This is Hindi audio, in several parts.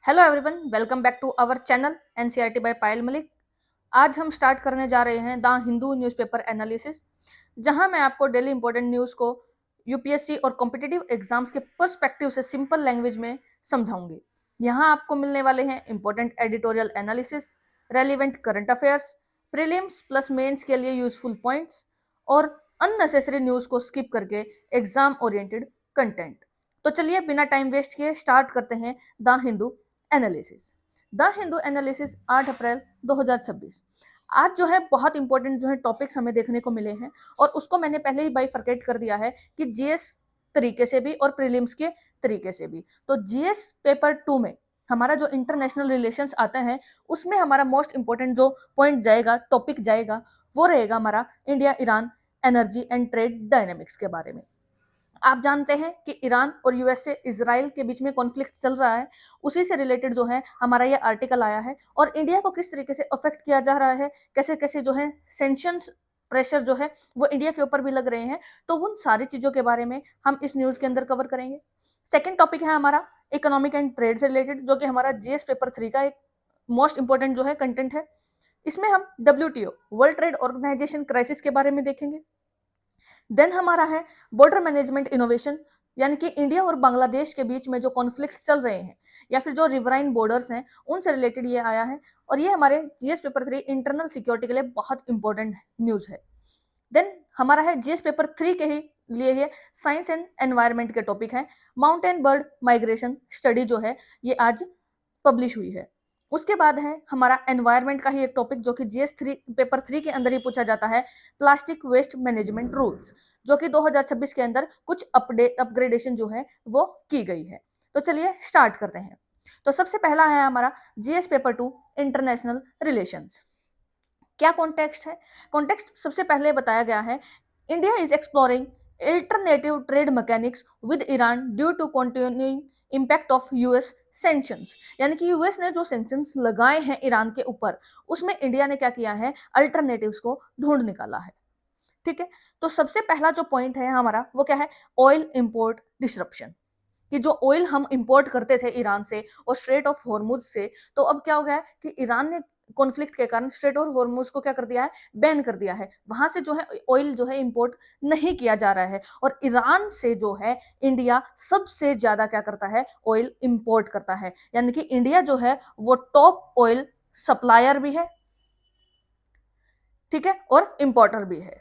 Hello everyone, welcome back to our channel NCERT by Payal Malik. आज हम स्टार्ट करने जा रहे हैं द हिंदू न्यूज़पेपर एनालिसिस, जहां मैं आपको डेली इंपॉर्टेंट न्यूज़ को यूपीएससी और कॉम्पिटिटिव एग्जाम्स के पर्सपेक्टिव से सिंपल लैंग्वेज में समझाऊंगी। यहां आपको मिलने वाले हैं important editorial analysis, relevant current affairs, prelims plus mains के लिए यूजफुल पॉइंट्स और अननेसेसरी न्यूज़ को स्किप करके एग्जाम ओरिएंटेड कंटेंट। तो चलिए बिना टाइम वेस्ट किए स्टार्ट करते हैं the Hindu analysis. The Hindu analysis 8 April 2026। आज जो है बहुत इंपॉर्टेंट जो है टॉपिक्स हमें देखने को मिले हैं और उसको मैंने पहले ही बाइफरकेट कर दिया है कि जीएस तरीके से भी और प्रीलिम्स के तरीके से भी। तो जीएस पेपर 2 में हमारा जो इंटरनेशनल रिलेशंस आते हैं उसमें हमारा मोस्ट इंपॉर्टेंट जो पॉइंट जाएगा, टॉपिक जाएगा, वो रहेगा हमारा India Iran energy and trade dynamics के बारे में। आप जानते हैं कि ईरान और यूएसए इजराइल के बीच में कॉन्फ्लिक्ट चल रहा है, उसी से रिलेटेड जो है हमारा ये आर्टिकल आया है और इंडिया को किस तरीके से अफेक्ट किया जा रहा है, कैसे कैसे जो है सेंक्शंस प्रेशर जो है वो इंडिया के ऊपर भी लग रहे हैं। तो उन सारी चीजों के बारे में हम इस न्यूज के अंदर कवर करेंगे। सेकेंड टॉपिक है हमारा इकोनॉमिक एंड ट्रेड से रिलेटेड, जो कि हमारा जीएस पेपर 3 का एक मोस्ट इंपॉर्टेंट जो है कंटेंट है। इसमें हम WTO world trade organization crisis के बारे में देखेंगे। देन हमारा है बॉर्डर मैनेजमेंट इनोवेशन, यानी कि इंडिया और बांग्लादेश के बीच में जो कॉन्फ्लिक्ट चल रहे हैं या फिर जो रिवराइन बॉर्डर्स हैं उनसे रिलेटेड ये आया है और ये हमारे जीएस पेपर 3 इंटरनल सिक्योरिटी के लिए बहुत इंपॉर्टेंट न्यूज है। देन हमारा है जीएस पेपर 3 के ही लिए है साइंस एंड एनवायरमेंट के टॉपिक है माउंटेन बर्ड माइग्रेशन स्टडी जो है ये आज पब्लिश हुई है। उसके बाद है हमारा एनवायरमेंट का ही एक टॉपिक जो कि जीएस 3 पेपर 3 के अंदर ही पूछा जाता है, प्लास्टिक वेस्ट मैनेजमेंट रूल्स, जो कि 2026 के अंदर कुछ अपग्रेडेशन जो है वो की गई है। तो चलिए स्टार्ट करते हैं। तो सबसे पहला है हमारा जीएस पेपर 2 इंटरनेशनल रिलेशंस। क्या कॉन्टेक्स्ट है? कॉन्टेक्स्ट सबसे पहले बताया गया है, India is exploring alternative trade mechanics with Iran due to continuing impact of US sanctions. यानी कि यूएस ने जो सेंक्शंस लगाए हैं ईरान के ऊपर, उसमें इंडिया ने क्या किया है, अल्टरनेटिव्स को ढूंढ निकाला है। ठीक है, तो सबसे पहला जो पॉइंट है हमारा वो क्या है, ऑयल इंपोर्ट डिसरप्शन। कि जो ऑयल हम इंपोर्ट करते थे ईरान से और स्ट्रेट ऑफ हॉर्मुज से, तो अब क्या हो गया है कि ईरान ने कॉन्फ्लिक्ट के कारण स्ट्रेट और हॉर्मुज को क्या कर दिया है, बैन कर दिया है। वहां से जो है ऑयल जो है इंपोर्ट नहीं किया जा रहा है और ईरान से जो है इंडिया सबसे ज्यादा क्या करता है, ऑयल इंपोर्ट करता है। यानी कि इंडिया जो है वो टॉप ऑयल सप्लायर भी है, ठीक है, और इंपोर्टर भी है।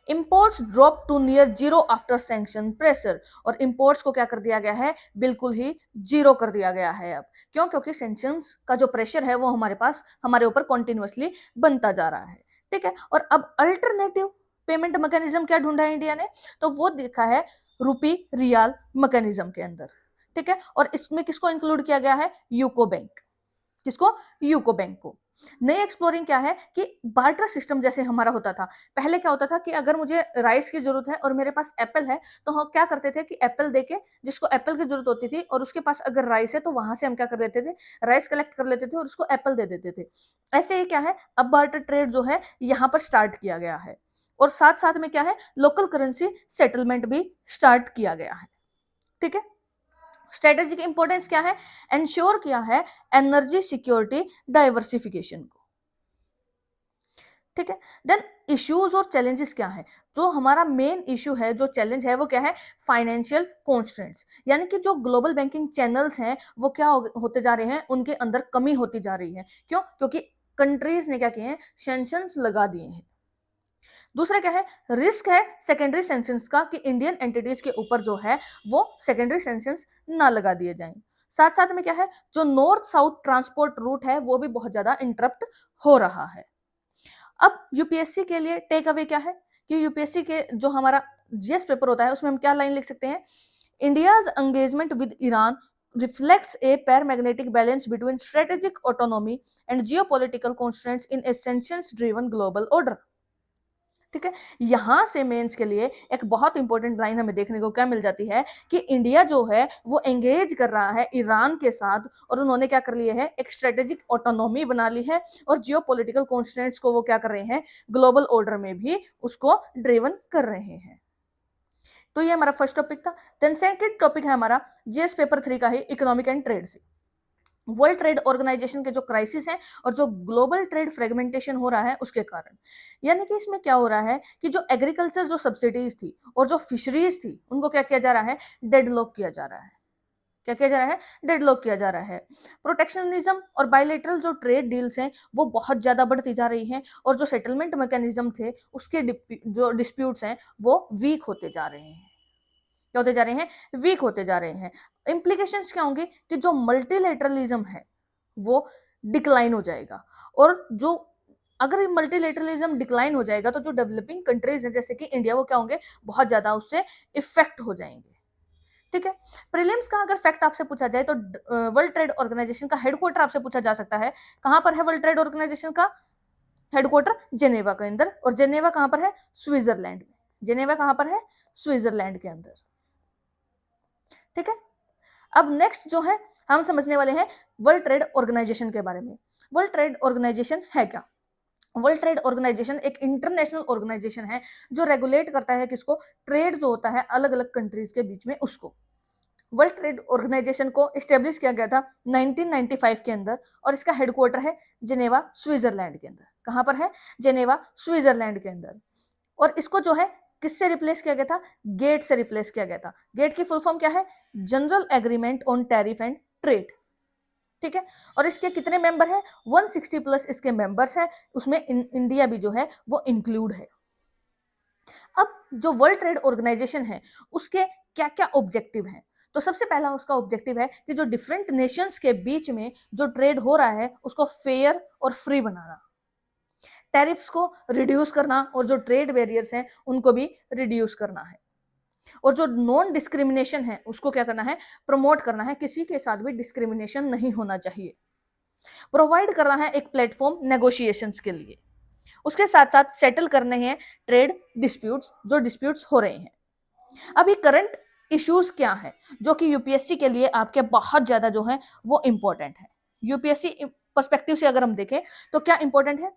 Imports drop to near zero after sanction pressure, और इंपोर्ट्स को क्या कर दिया गया है, बिल्कुल ही जीरो कर दिया गया है। अब क्यों? क्योंकि सैंक्शंस का जो प्रेशर है वो हमारे पास हमारे ऊपर कॉन्टिन्यूसली बनता जा रहा है। ठीक है, और अब अल्टरनेटिव पेमेंट मैकेनिज्म क्या ढूंढा है इंडिया ने, तो वो देखा है रूपी रियाल मैकेनिज्म के अंदर। ठीक है, और इसमें किसको इंक्लूड किया गया है, यूको बैंक। किसको? यूको बैंक को। नई एक्सप्लोरिंग क्या है कि बार्टर सिस्टम जैसे हमारा होता था। पहले क्या होता था कि अगर मुझे राइस की जरूरत है और मेरे पास एप्पल है, तो हम क्या करते थे कि एप्पल देके, जिसको एप्पल की जरूरत होती थी और उसके पास अगर राइस है तो वहां से हम क्या कर देते थे, राइस कलेक्ट कर लेते थे और उसको एप्पल दे देते थे। ऐसे ही क्या है, अब बार्टर ट्रेड जो है यहाँ पर स्टार्ट किया गया है और साथ साथ में क्या है, लोकल करेंसी सेटलमेंट भी स्टार्ट किया गया है। ठीक है, स्ट्रेटेजी की इंपॉर्टेंस क्या है, एंश्योर किया है एनर्जी सिक्योरिटी डाइवर्सिफिकेशन को। ठीक है, देन इश्यूज और चैलेंजेस क्या है, जो हमारा मेन इशू है, जो चैलेंज है वो क्या है, फाइनेंशियल कॉन्स्ट्रेंट्स। यानी कि जो ग्लोबल बैंकिंग चैनल्स हैं वो क्या होते जा रहे हैं, उनके अंदर कमी होती जा रही है। क्यों? क्योंकि कंट्रीज ने क्या किए हैं, सैंक्शंस लगा दिए हैं। दूसरा क्या है, रिस्क है सेकेंडरी सैंक्शंस का, कि इंडियन एंटिटीज के ऊपर जो है वो सेकेंडरी सैंक्शंस ना लगा दिए जाएं। साथ साथ में क्या है, जो नॉर्थ साउथ ट्रांसपोर्ट रूट है वो भी बहुत ज्यादा इंटरप्ट हो रहा है। अब यूपीएससी के लिए टेक अवे क्या है, कि यूपीएससी के जो हमारा जीएस पेपर होता है उसमें हम क्या लाइन लिख सकते हैं, India's engagement with Iran reflects a paramagnetic balance between strategic autonomy and geopolitical constraints in a sanctions driven global order। ठीक है, यहां से मेंस के लिए एक बहुत इंपॉर्टेंट लाइन हमें देखने को क्या मिल जाती है, कि इंडिया जो है वो एंगेज कर रहा है ईरान के साथ और उन्होंने क्या कर लिया है, एक स्ट्रेटेजिक ऑटोनॉमी बना ली है और जियोपॉलिटिकल कॉन्स्टेंट्स को वो क्या कर रहे हैं, ग्लोबल ऑर्डर में भी उसको ड्रिवन कर रहे हैं। तो ये हमारा फर्स्ट टॉपिक था। देन सेकंड टॉपिक है हमारा जीएस पेपर 3 का ही इकोनॉमिक एंड ट्रेड से। वर्ल्ड ट्रेड ऑर्गेनाइजेशन के जो क्राइसिस है और जो ग्लोबल ट्रेड फ्रेगमेंटेशन हो रहा है उसके कारण। यानी कि इसमें क्या हो रहा है कि जो एग्रीकल्चर जो सब्सिडीज थी और जो फिशरीज थी उनको क्या किया जा रहा है, डेडलॉक किया जा रहा है। क्या किया जा रहा है, डेडलॉक किया जा रहा है। प्रोटेक्शनिज्म और बायलैटरल जो ट्रेड डील्स हैं वो बहुत ज्यादा बढ़ती जा रही हैं और जो सेटलमेंट मैकेनिज्म थे उसके जो डिस्प्यूट्स हैं वो वीक होते जा रहे हैं। क्या होते जा रहे हैं, वीक होते जा रहे हैं। इंप्लीकेशंस क्या होंगे कि जो मल्टीलेटरलिज्म है वो डिक्लाइन हो जाएगा, और जो अगर मल्टीलेटरलिज्म डिक्लाइन हो जाएगा तो जो डेवलपिंग कंट्रीज हैं जैसे कि इंडिया, वो क्या होंगे, बहुत ज्यादा उससे इफेक्ट हो जाएंगे। ठीक है। प्रीलिम्स का अगर फैक्ट आपसे पूछा जाए तो वर्ल्ड ट्रेड ऑर्गेनाइजेशन का हेडक्वार्टर आपसे पूछा जा सकता है। कहां पर है वर्ल्ड ट्रेड ऑर्गेनाइजेशन का हेडक्वार्टर? जेनेवा के अंदर। और जेनेवा कहां पर है? स्विट्जरलैंड में। जेनेवा कहां पर है? स्विट्जरलैंड के अंदर। ठीक है। अब नेक्स्ट जो है हम समझने वाले हैं वर्ल्ड ट्रेड ऑर्गेनाइजेशन के बारे में। वर्ल्ड ट्रेड ऑर्गेनाइजेशन है क्या? वर्ल्ड ट्रेड ऑर्गेनाइजेशन एक इंटरनेशनल ऑर्गेनाइजेशन है जो रेगुलेट करता है किसको? ट्रेड जो होता है अलग अलग कंट्रीज के बीच में उसको। वर्ल्ड ट्रेड ऑर्गेनाइजेशन को एस्टेब्लिश किया गया था 1995 के अंदर और इसका हेडक्वार्टर है जेनेवा स्विट्जरलैंड के अंदर। कहां पर है? जेनेवा स्विट्जरलैंड के अंदर। और इसको जो है किससे रिप्लेस किया गया था? गेट से रिप्लेस किया गया था। गेट की फुल फॉर्म क्या है? General agreement on tariff and trade. ठीक है। और इसके कितने मेंबर हैं? 160 प्लस इसके मेंबर्स हैं, उसमें इंडिया भी जो है वो इंक्लूड है। अब जो वर्ल्ड ट्रेड ऑर्गेनाइजेशन है उसके क्या क्या ऑब्जेक्टिव हैं? तो सबसे पहला उसका ऑब्जेक्टिव है कि जो डिफरेंट नेशंस के बीच में जो ट्रेड हो रहा है उसको फेयर और फ्री बनाना, टैरिफ्स को रिड्यूस करना और जो ट्रेड बैरियर्स हैं उनको भी रिड्यूस करना है, और जो नॉन डिस्क्रिमिनेशन है उसको क्या करना है? प्रमोट करना है। किसी के साथ भी डिस्क्रिमिनेशन नहीं होना चाहिए। प्रोवाइड करना है एक प्लेटफॉर्म नेगोशिएशंस के लिए। उसके साथ साथ सेटल करने हैं ट्रेड डिस्प्यूट्स, जो डिस्प्यूट्स हो रहे हैं। अभी करंट इश्यूज क्या है जो कि यूपीएससी के लिए आपके बहुत ज्यादा जो है वो इंपॉर्टेंट है। यूपीएससी पर्सपेक्टिव से अगर हम देखें तो क्या इंपॉर्टेंट है?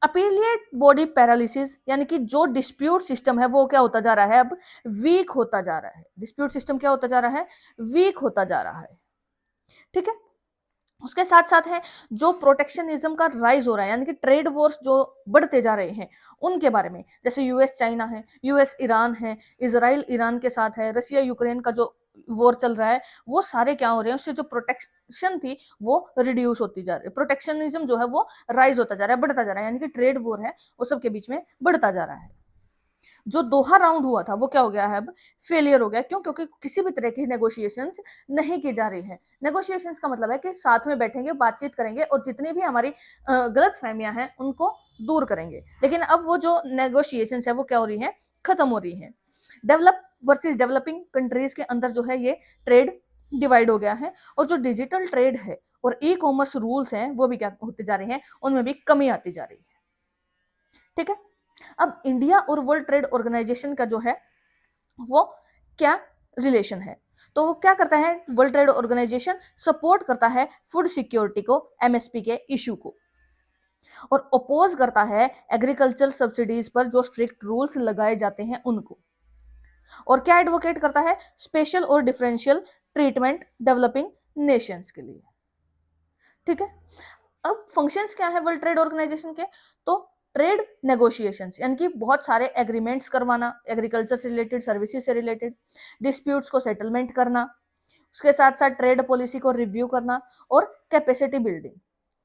अपीलिएट बॉडी पैरालिसिस, यानी कि जो डिस्प्यूट सिस्टम है वो क्या होता जा रहा है? अब वीक होता जा रहा है। डिस्प्यूट सिस्टम क्या होता जा रहा है? वीक होता जा रहा है। ठीक है। उसके साथ साथ है जो प्रोटेक्शनिज्म का राइज हो रहा है, यानी कि ट्रेड वॉर्स जो बढ़ते जा रहे हैं उनके बारे में, जैसे यूएस चाइना है, यूएस ईरान है, इजराइल ईरान के साथ है, रशिया यूक्रेन का जो वॉर चल रहा है, वो सारे क्या हो रहे हैं? उससे जो प्रोटेक्शन थी वो रिड्यूस होती जा रही है। प्रोटेक्शनिज्म जो है वो राइज होता जा रहा है, बढ़ता जा रहा है, यानी कि ट्रेड वॉर है वो सबके बीच में बढ़ता जा रहा है। जो दोहा राउंड हुआ था वो क्या हो गया है? अब फेलियर हो गया। क्यों? क्योंकि किसी भी तरह की नेगोशिएशंस नहीं की जा रही है। नेगोशिएशंस का मतलब है कि साथ में बैठेंगे, बातचीत करेंगे और जितनी भी हमारी गलत फहमियां हैं उनको दूर करेंगे। लेकिन अब वो जो नेगोशिएशंस है वो क्या हो रही है? खत्म हो रही है। डेवलप वर्सेस डेवलपिंग कंट्रीज के अंदर जो है ये ट्रेड डिवाइड हो गया है, और जो डिजिटल ट्रेड है और ई कॉमर्स रूल्स हैं वो भी क्या होते जा रहे हैं? उनमें भी कमी आती जा रही है। ठीक है। अब इंडिया और वर्ल्ड ट्रेड ऑर्गेनाइजेशन का जो है वो क्या रिलेशन है? तो वो क्या करता है? वर्ल्ड ट्रेड ऑर्गेनाइजेशन सपोर्ट करता है फूड सिक्योरिटी को, एमएसपी के इशू को, और अपोज करता है एग्रीकल्चर सब्सिडीज पर जो स्ट्रिक्ट रूल्स लगाए जाते हैं उनको, और क्या एडवोकेट करता है? स्पेशल और डिफरेंशियल ट्रीटमेंट डेवलपिंग नेशंस के लिए। ठीक है। अब फंक्शंस क्या है वर्ल्ड ट्रेड ऑर्गेनाइजेशन के? तो ट्रेड नेगोशिएशंस, यानी कि बहुत सारे एग्रीमेंट्स करवाना, एग्रीकल्चर से रिलेटेड, सर्विसेज से रिलेटेड, डिस्प्यूट्स को सेटलमेंट करना, उसके साथ साथ ट्रेड पॉलिसी को रिव्यू करना, और कैपेसिटी बिल्डिंग,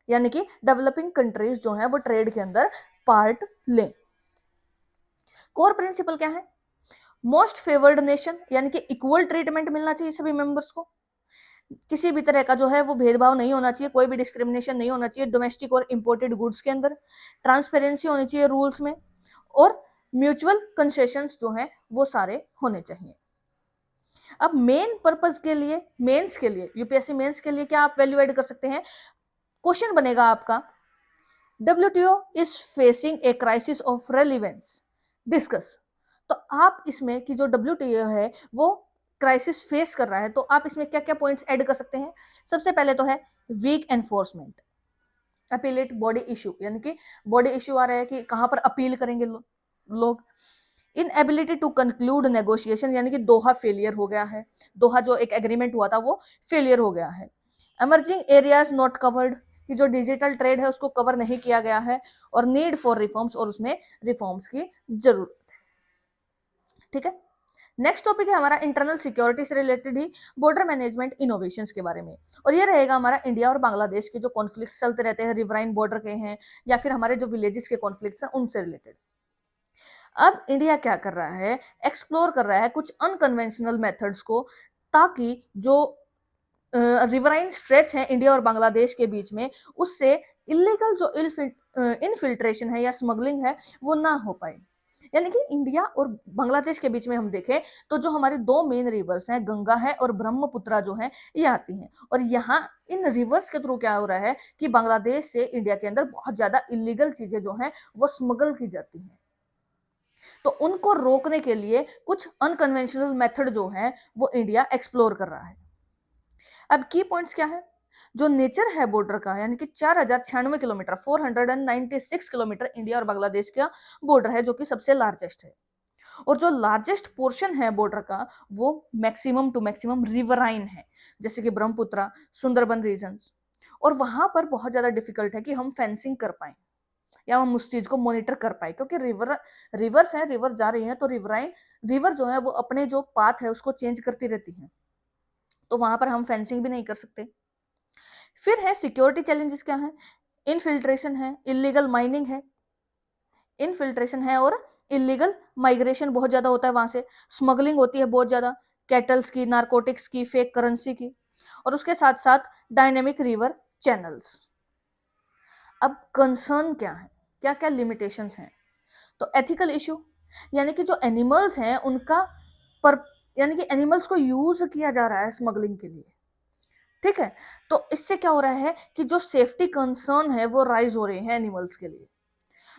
यानी कि डेवलपिंग कंट्रीज जो है वो ट्रेड के अंदर पार्ट लें। कोर प्रिंसिपल क्या है? मोस्ट फेवर्ड नेशन, यानी कि इक्वल ट्रीटमेंट मिलना चाहिए सभी मेंबर्स को, किसी भी तरह का जो है वो भेदभाव नहीं होना चाहिए, कोई भी डिस्क्रिमिनेशन नहीं होना चाहिए डोमेस्टिक और इंपोर्टेड गुड्स के अंदर, ट्रांसपेरेंसी होनी चाहिए रूल्स में, और म्यूचुअल कंसेशंस जो हैं वो सारे होने चाहिए। अब मेन पर्पस के लिए, मेंस के लिए, यूपीएससी मेंस के लिए क्या आप वैल्यू ऐड कर सकते हैं? क्वेश्चन बनेगा आपका, WTO is facing a crisis of relevance, discuss. तो आप इसमें कि जो डब्ल्यूटीओ है वो क्राइसिस फेस कर रहा है, तो आप इसमें क्या क्या पॉइंट्स ऐड कर सकते हैं? सबसे पहले तो है weak enforcement, appellate body issue, यानी कि बॉडी इशू आ रहा है कि कहां पर अपील करेंगे लोग। इनएबिलिटी टू कंक्लूड नेगोशिएशन, यानी कि दोहा फेलियर हो गया है, दोहा जो एक एग्रीमेंट हुआ था वो फेलियर हो गया है। emerging areas not covered, कि जो डिजिटल ट्रेड है उसको कवर नहीं किया गया है, और नीड फॉर रिफॉर्म्स, और उसमें रिफॉर्म्स की जरूरत है। ठीक है, नेक्स्ट टॉपिक है हमारा इंटरनल सिक्योरिटी से रिलेटेड ही बॉर्डर मैनेजमेंट इनोवेशंस के बारे में, और ये रहेगा हमारा इंडिया और बांग्लादेश के जो कॉन्फ्लिक्ट चलते रहते हैं, रिवराइन बॉर्डर के हैं या फिर हमारे जो विलेजेस के कॉन्फ्लिक्ट्स हैं उनसे रिलेटेड। अब इंडिया क्या कर रहा है, एक्सप्लोर कर रहा है कुछ अनकन्वेंशनल मेथड्स को, ताकि जो रिवराइन स्ट्रेच है इंडिया और बांग्लादेश के बीच में, उससे इलीगल जो इनफिल्ट्रेशन है या स्मगलिंग है वो ना हो पाए। यानी कि इंडिया और बांग्लादेश के बीच में हम देखें तो जो हमारे दो मेन रिवर्स हैं, गंगा है और ब्रह्मपुत्रा जो है, ये आती हैं, और यहाँ इन रिवर्स के थ्रू क्या हो रहा है कि बांग्लादेश से इंडिया के अंदर बहुत ज्यादा इलीगल चीजें जो हैं वो स्मगल की जाती हैं। तो उनको रोकने के लिए कुछ अनकन्वेंशनल मेथड जो है वो इंडिया एक्सप्लोर कर रहा है। अब की पॉइंट्स क्या है, जो नेचर है बॉर्डर का, यानी कि 4096 किलोमीटर, 496 किलोमीटर इंडिया और बांग्लादेश का बॉर्डर है, जो कि सबसे लार्जेस्ट है, और जो लार्जेस्ट पोर्शन है बॉर्डर का वो मैक्सिमम टू मैक्सिमम रिवराइन है, जैसे कि ब्रह्मपुत्रा, सुंदरबन रीजन्स, और वहां पर बहुत ज्यादा डिफिकल्ट है कि हम फेंसिंग कर पाए या हम उस चीज को मॉनिटर कर पाए, क्योंकि रिवर्स है, रिवर जा रही है, तो रिवराइन रिवर जो है वो अपने जो पाथ है उसको चेंज करती रहती है, तो वहां पर हम फेंसिंग भी नहीं कर सकते। फिर है सिक्योरिटी चैलेंजेस क्या है, इनफिल्ट्रेशन है, इलीगल माइनिंग है, इनफिल्ट्रेशन है, और इलीगल माइग्रेशन बहुत ज्यादा होता है, वहां से स्मगलिंग होती है बहुत ज्यादा, कैटल्स की, नारकोटिक्स की, फेक करेंसी की, और उसके साथ साथ डायनेमिक रिवर चैनल्स। अब कंसर्न क्या है, क्या क्या लिमिटेशंस हैं, तो एथिकल इश्यू, यानी कि जो एनिमल्स हैं उनका पर, यानी कि एनिमल्स को यूज किया जा रहा है स्मगलिंग के लिए। ठीक है, तो इससे क्या हो रहा है कि जो सेफ्टी कंसर्न है वो राइज हो रहे हैं एनिमल्स के लिए।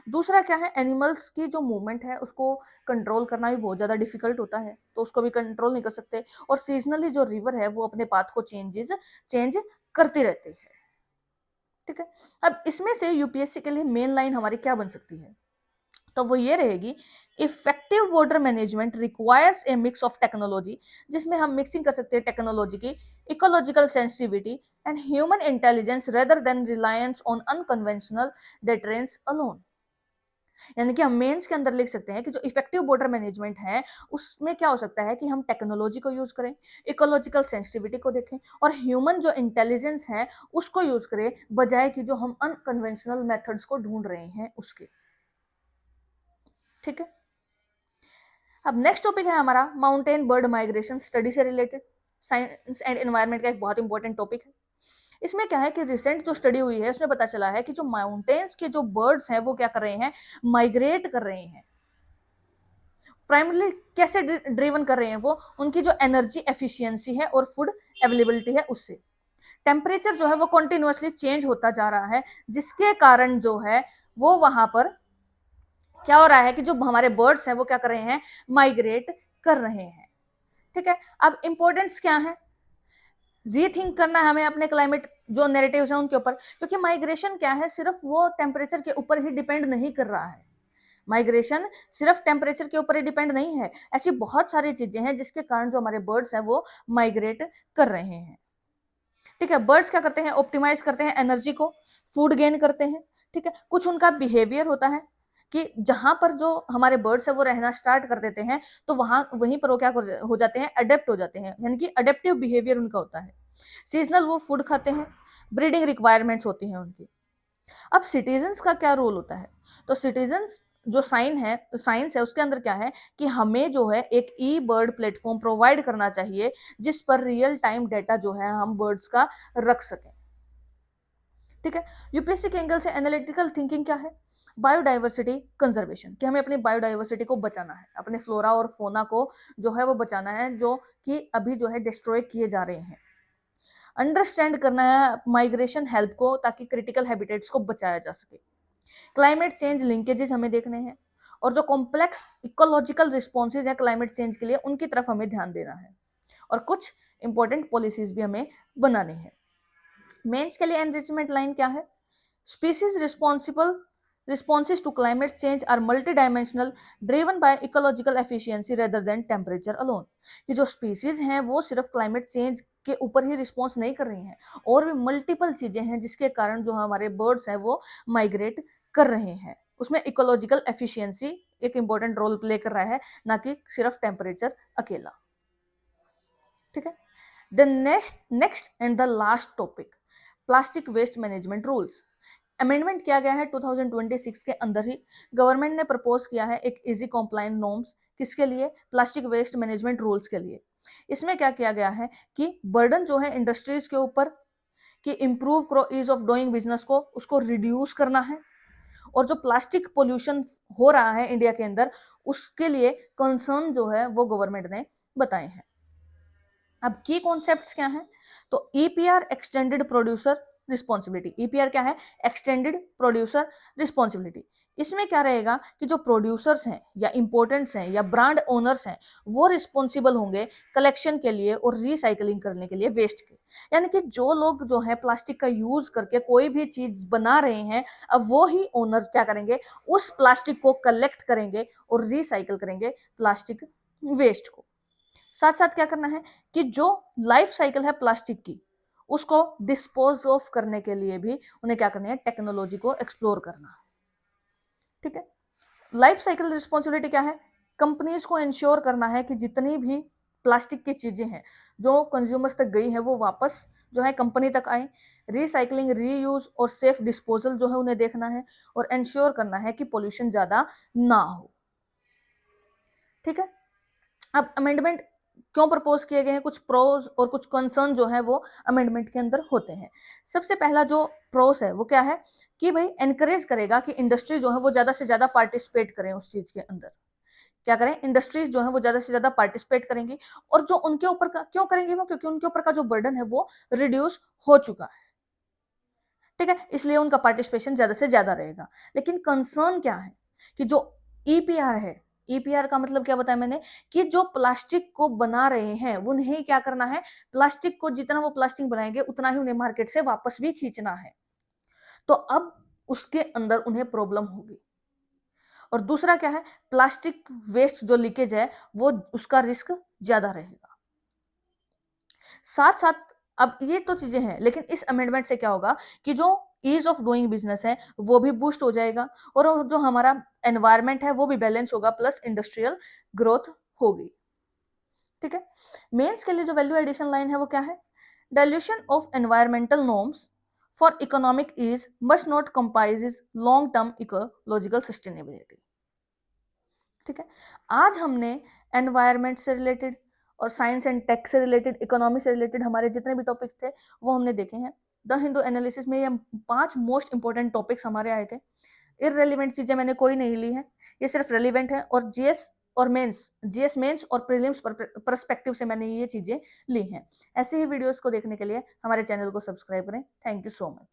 दूसरा क्या है, एनिमल्स की जो मूवमेंट है उसको कंट्रोल करना भी बहुत ज्यादा डिफिकल्ट होता है, तो उसको भी कंट्रोल नहीं कर सकते, और सीजनली जो रिवर है वो अपने पाथ को चेंज करती रहती है। ठीक है, अब इसमें से यूपीएससी के लिए मेन लाइन हमारी क्या बन सकती है, तो वो ये रहेगी, effective border management requires a mix of technology, जिसमें हम मिक्सिंग कर सकते हैं टेक्नोलॉजी की, ecological sensitivity and human intelligence rather than reliance on unconventional deterrence alone. यानी कि हम मेंस के अंदर लिख सकते हैं कि जो इफेक्टिव बॉर्डर मैनेजमेंट है उसमें क्या हो सकता है कि हम टेक्नोलॉजी को यूज करें, इकोलॉजिकल सेंसिटिविटी को देखें, और ह्यूमन जो इंटेलिजेंस है उसको यूज करें, बजाय कि जो हम अनकन्वेंशनल मेथड्स को ढूंढ रहे हैं उसके। ठीक है, अब नेक्स्ट टॉपिक है हमारा माउंटेन बर्ड माइग्रेशन स्टडी से रिलेटेड, साइंस एंड एनवायरनमेंट का एक बहुत इंपॉर्टेंट टॉपिक है। इसमें क्या है कि रिसेंट जो स्टडी हुई है उसमें पता चला है कि जो माउंटेन्स के जो बर्ड्स हैं वो क्या कर रहे हैं, माइग्रेट कर रहे हैं। प्राइमरली कैसे ड्रिवन कर रहे हैं, वो उनकी जो एनर्जी एफिशिएंसी है और फूड अवेलेबिलिटी है उससे। टेम्परेचर जो है वो कंटिन्यूअसली चेंज होता जा रहा है, जिसके कारण जो है वो वहां पर क्या हो रहा है कि जो हमारे बर्ड्स हैं वो क्या कर रहे हैं, माइग्रेट कर रहे हैं। ठीक है, अब इंपॉर्टेंस क्या है, रीथिंक करना है हमें अपने क्लाइमेट जो नैरेटिव्स हैं उनके ऊपर, क्योंकि माइग्रेशन क्या है, सिर्फ वो टेम्परेचर के ऊपर ही डिपेंड नहीं कर रहा है। माइग्रेशन सिर्फ टेम्परेचर के ऊपर ही डिपेंड नहीं है, ऐसी बहुत सारी चीजें हैं जिसके कारण जो हमारे बर्ड्स हैं वो माइग्रेट कर रहे हैं। ठीक है, बर्ड्स क्या करते हैं, ऑप्टिमाइज करते हैं एनर्जी को, फूड गेन करते हैं। ठीक है, कुछ उनका बिहेवियर होता है कि जहां पर जो हमारे बर्ड्स है वो रहना स्टार्ट कर देते हैं तो वहीं पर वो क्या हो जाते हैं, अडेप्ट हो जाते हैं, यानी कि अडेप्टिव बिहेवियर उनका होता है। सीजनल वो फूड खाते हैं, ब्रीडिंग रिक्वायरमेंट्स होती हैं उनकी। अब सिटीजन्स का क्या रोल होता है, तो सिटीजन्स जो साइंस है उसके अंदर क्या है कि हमें जो है एक ई बर्ड प्लेटफॉर्म प्रोवाइड करना चाहिए जिस पर रियल टाइम डेटा जो है हम बर्ड्स का रख सकें। ठीक है, यूपीएससी के एंगल से एनालिटिकल थिंकिंग क्या है, बायोडाइवर्सिटी कंजर्वेशन, कि हमें अपनी बायोडाइवर्सिटी को बचाना है, अपने फ्लोरा और फोना को जो है वो बचाना है, जो कि अभी जो है डिस्ट्रॉय किए जा रहे हैं। अंडरस्टैंड करना है माइग्रेशन हेल्प को, ताकि क्रिटिकल हैबिटेट्स को बचाया जा सके। क्लाइमेट चेंज लिंकेजेस हमें देखने हैं, और जो कॉम्प्लेक्स इकोलॉजिकल रिस्पॉन्सेज है क्लाइमेट चेंज के लिए उनकी तरफ हमें ध्यान देना है, और कुछ इंपॉर्टेंट पॉलिसीज भी हमें बनानी है। मेंस के लिए एनरिचमेंट लाइन क्या है, species responses to climate change are multidimensional driven by ecological efficiency rather than temperature alone। कि जो स्पीसीज हैं वो सिर्फ क्लाइमेट चेंज के ऊपर ही रिस्पॉन्स नहीं कर रही हैं, और भी मल्टीपल चीजें हैं जिसके कारण जो हमारे बर्ड्स हैं वो माइग्रेट कर रहे हैं। उसमें इकोलॉजिकल एफिशिएंसी एक इंपॉर्टेंट रोल प्ले कर रहा है, ना कि सिर्फ टेम्परेचर अकेला। ठीक है, the next and the last topic, plastic waste management rules. Amendment किया गया है 2026 के अंदर ही। गवर्नमेंट ने प्रपोज किया है एक इजी कॉम्प्लायंट नॉर्म्स, किसके लिए? प्लास्टिक वेस्ट मैनेजमेंट रूल्स के लिए। इसमें क्या किया गया है कि बर्डन जो है इंडस्ट्रीज के ऊपर कि इम्प्रूव करो ईज ऑफ डूइंग बिजनेस को, उसको रिड्यूस करना है, और जो प्लास्टिक पोल्यूशन हो रहा है इंडिया के अंदर उसके लिए कंसर्न जो है वो गवर्नमेंट ने बताए हैं। अब की कॉन्सेप्ट्स क्या हैं? तो EPR extended producer responsibility. EPR क्या है? Extended producer responsibility. इसमें क्या रहेगा कि जो प्रोड्यूसर्स हैं या इंपोर्टेंट्स हैं या ब्रांड ओनर्स हैं वो रिस्पॉन्सिबल होंगे कलेक्शन के लिए और रिसाइकलिंग करने के लिए वेस्ट के। यानी कि जो लोग जो है प्लास्टिक का यूज करके कोई भी चीज बना रहे हैं, अब वो ही ओनर क्या करेंगे, उस प्लास्टिक को कलेक्ट करेंगे और रिसाइकल करेंगे प्लास्टिक वेस्ट को। साथ साथ क्या करना है कि जो लाइफ साइकिल है प्लास्टिक की उसको डिस्पोज ऑफ करने के लिए भी उन्हें क्या करना है, टेक्नोलॉजी को एक्सप्लोर करना है। ठीक है, लाइफ साइकिल रिस्पॉन्सिबिलिटी क्या है? कंपनीज को इंश्योर करना है कि जितनी भी प्लास्टिक की चीजें हैं जो कंज्यूमर्स तक गई है वो वापस जो है कंपनी तक आए। रिसाइकलिंग, रीयूज और सेफ डिस्पोजल जो है उन्हें देखना है, और इंश्योर करना है कि पोल्यूशन ज्यादा ना हो। ठीक है, अब अमेंडमेंट क्यों प्रपोज किए गए हैं? कुछ प्रोज और कुछ कंसर्न जो है वो अमेंडमेंट के अंदर होते हैं। सबसे पहला जो प्रोस है वो क्या है कि भाई एनकरेज करेगा कि इंडस्ट्री जो है वो ज्यादा से ज्यादा पार्टिसिपेट करें उस चीज के अंदर। क्या करें? इंडस्ट्रीज जो है वो ज्यादा से ज्यादा पार्टिसिपेट करेंगी, और जो उनके ऊपर का क्यों करेंगी वो, क्योंकि उनके ऊपर का जो बर्डन है वो रिड्यूस हो चुका है। ठीक है, इसलिए उनका पार्टिसिपेशन ज्यादा से ज्यादा रहेगा। लेकिन कंसर्न क्या है कि जो ईपीआर है, ईपीआर का मतलब क्या बताया मैंने कि जो प्लास्टिक को बना रहे हैं उन्हें क्या करना है, प्लास्टिक को जितना वो प्लास्टिक बनाएंगे उतना ही उन्हें मार्केट से वापस भी खींचना है। तो अब उसके अंदर उन्हें प्रॉब्लम होगी। और दूसरा क्या है, प्लास्टिक वेस्ट जो लीकेज है वो उसका रिस्क ज्यादा रहेगा। साथ साथ अब ये तो चीजें हैं, लेकिन इस अमेंडमेंट से क्या होगा कि जो ईज ऑफ डूइंग बिजनेस है वो भी बूस्ट हो जाएगा, और जो हमारा एनवायरमेंट है वो भी बैलेंस होगा, प्लस इंडस्ट्रियल ग्रोथ होगी। ठीक है, मेंस के लिए जो वैल्यू एडिशन लाइन है वो क्या है? Dilution of environmental norms for economic ease must not compromise long term ecological sustainability. ठीक है, आज हमने एनवायरमेंट से रिलेटेड और साइंस एंड टेक से रिलेटेड, इकोनॉमी से रिलेटेड हमारे जितने भी टॉपिक्स थे वो हमने देखे हैं। द हिंदू एनालिसिस में ये 5 मोस्ट इंपॉर्टेंट टॉपिक्स हमारे आए थे। इररेलीवेंट चीजें मैंने कोई नहीं ली है, ये सिर्फ रेलिवेंट है, और जीएस और मेंस, जीएस मेंस और प्रीलिम्स परस्पेक्टिव से मैंने ये चीजें ली हैं। ऐसे ही वीडियोस को देखने के लिए हमारे चैनल को सब्सक्राइब करें। Thank you so much.